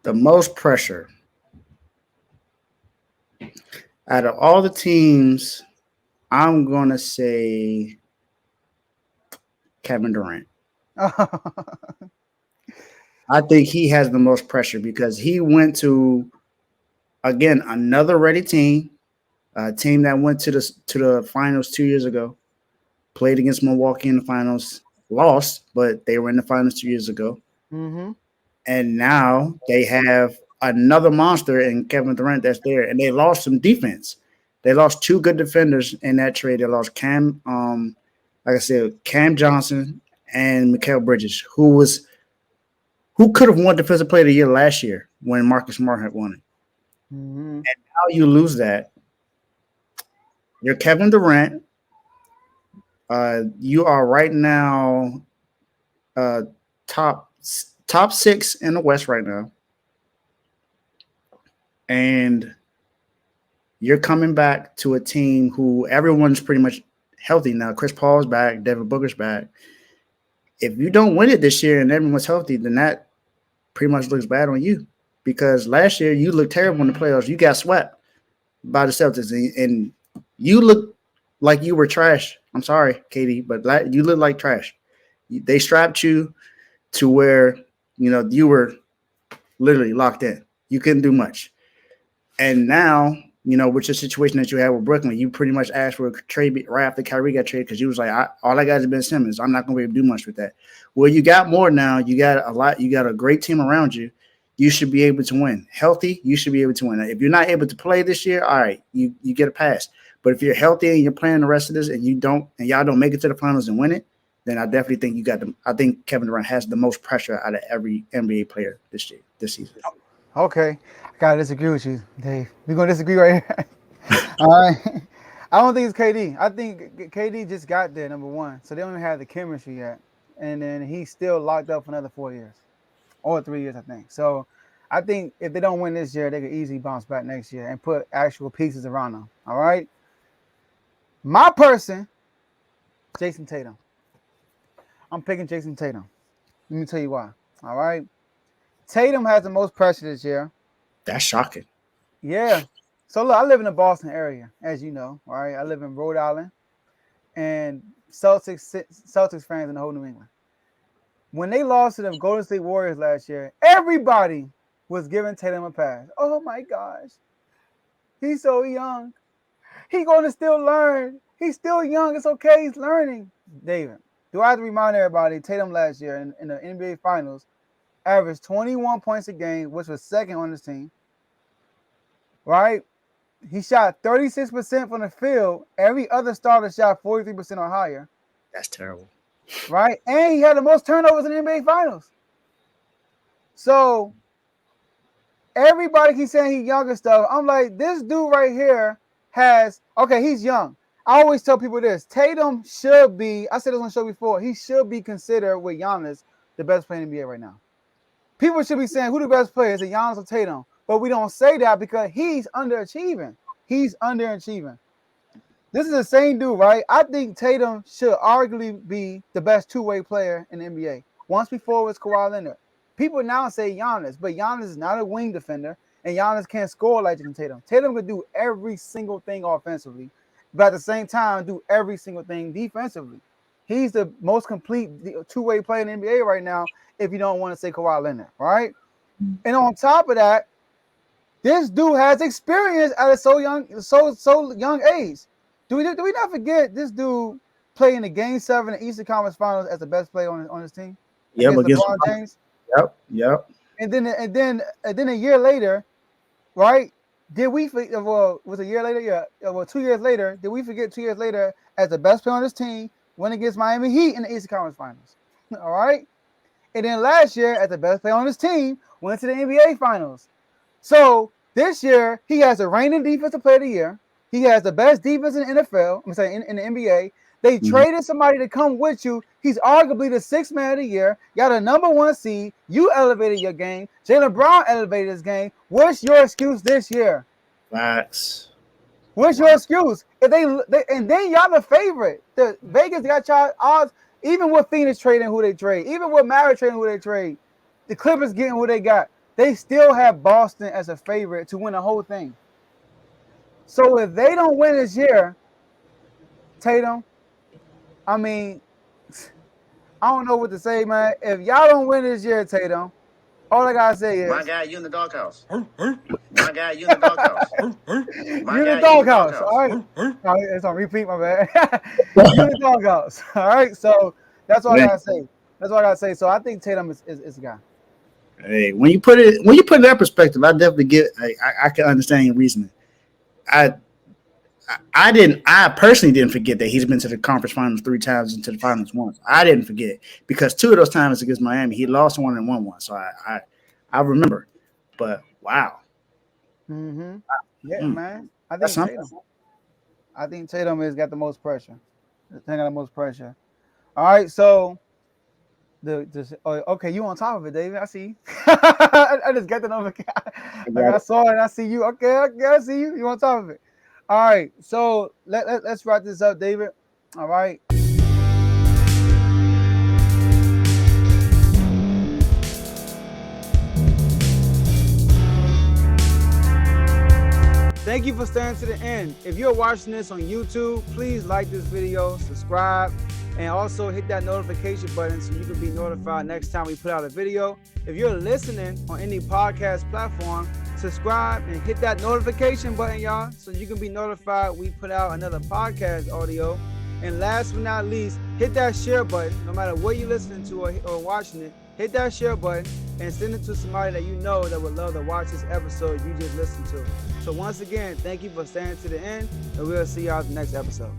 The most pressure out of all the teams, I'm gonna say Kevin Durant. I think he has the most pressure because he went to again another ready team, a team that went to the finals 2 years ago, played against Milwaukee in the finals, lost, but they were in the finals 2 years ago, Mm-hmm. and now they have another monster in Kevin Durant that's there, and they lost some defense. They lost two good defenders in that trade. They lost like I said, Cam Johnson and Mikael Bridges, who could have won Defensive Player of the Year last year when Marcus Smart had won it. Mm-hmm. How you lose that? You're Kevin Durant. You are right now uh, top top six in the West right now, and you're coming back to a team who everyone's pretty much healthy now. Chris Paul's back, Devin Booker's back. If you don't win it this year and everyone's healthy, then that pretty much looks bad on you. Because last year you looked terrible in the playoffs. You got swept by the Celtics, and you look like you were trash. I'm sorry, Katie, but you look like trash. They strapped you to where you were literally locked in. You couldn't do much. And now, with your situation that you had with Brooklyn, you pretty much asked for a trade right after Kyrie got traded because you was like, all I got is Ben Simmons. I'm not going to be able to do much with that. Well, you got more now. You got a lot. You got a great team around you. You should be able to win. Healthy, you should be able to win. If you're not able to play this year, all right, you get a pass. But if you're healthy and you're playing the rest of this and y'all don't make it to the finals and win it, then I definitely think you got them. I think Kevin Durant has the most pressure out of every NBA player this season. Okay, I gotta disagree with you, Dave. We're gonna disagree right here. All right. I don't think it's KD. I think KD just got there, number one. So they don't even have the chemistry yet. And then he's still locked up for another 4 years. Or 3 years, I think. So I think if they don't win this year, they could easily bounce back next year and put actual pieces around them. All right. My person, Jason Tatum. I'm picking Jason Tatum. Let me tell you why. All right. Tatum has the most pressure this year. That's shocking. Yeah. So look, I live in the Boston area, as you know. All right. I live in Rhode Island, and Celtics fans in the whole New England. When they lost to the Golden State Warriors last year, everybody was giving Tatum a pass. Oh my gosh, he's so young. He's going to still learn. He's still young. It's okay. He's learning. David, do I have to remind everybody? Tatum last year in the NBA Finals averaged 21 points a game, which was second on his team. Right? He shot 36% from the field. Every other starter shot 43% or higher. That's terrible. Right? And he had the most turnovers in the NBA Finals. So everybody keeps saying he's young and stuff. I'm like, this dude right here he's young. I always tell people this. Tatum should be, I said this on the show before, he should be considered with Giannis the best player in the NBA right now. People should be saying who the best player is, it Giannis or Tatum? But we don't say that because he's underachieving. He's underachieving. This is the same dude, right? I think Tatum should arguably be the best two-way player in the NBA. Once before it was Kawhi Leonard. People now say Giannis, but Giannis is not a wing defender, and Giannis can't score like Jason Tatum. Tatum can do every single thing offensively, but at the same time do every single thing defensively. He's the most complete two-way player in the NBA right now, if you don't want to say Kawhi Leonard, right? And on top of that, this dude has experience at a so young age. Do we not forget this dude playing the Game 7 in the Eastern Conference Finals as the best player on his team Yep, against against LeBron James? Yep. And then a year later, right? Did we was a year later? Yeah, well, 2 years later. Did we forget 2 years later as the best player on this team went against Miami Heat in the Eastern Conference Finals? All right. And then last year, as the best player on his team, went to the NBA Finals. So this year, he has the reigning defensive player of the year. He has the best defense in the NFL. I'm saying in the NBA. They traded somebody to come with you. He's arguably the sixth man of the year. Got a number one seed. You elevated your game. Jaylen Brown elevated his game. What's your excuse this year? Facts. What's your excuse? If they and then y'all the favorite. The Vegas got y'all odds. Even with Phoenix trading who they trade, even with Maverick trading who they trade, the Clippers getting who they got. they still have Boston as a favorite to win the whole thing. So if they don't win this year, Tatum, I mean, I don't know what to say, man. If y'all don't win this year, Tatum, all I gotta say is, my guy, you in the doghouse. My guy, you in the doghouse. you in the doghouse. All right. All right, it's on repeat, my bad. You in the doghouse. All right. So that's all I gotta say. That's all I gotta say. So I think Tatum is the guy. Hey, when you put it in that perspective, I definitely I can understand your reasoning. I personally didn't forget that he's been to the conference finals 3 times and to the finals once. I didn't forget because 2 of those times against Miami, he lost one and won one. So I remember. But wow. Mm-hmm. Yeah, man. I think Tatum has got the most pressure. All right, so okay, you on top of it, David. I see you. I just got the notification. I saw it and I see you. Okay, I see you. You on top of it. All right, so let's wrap this up, David. All right. Thank you for staying to the end. If you're watching this on YouTube, please like this video, subscribe, and also hit that notification button so you can be notified next time we put out a video. If you're listening on any podcast platform, subscribe and hit that notification button, y'all, so you can be notified we put out another podcast audio. And last but not least, hit that share button. No matter what you're listening to or watching it, hit that share button and send it to somebody that you know that would love to watch this episode you just listened to. So once again, thank you for staying to the end, and we'll see y'all in the next episode.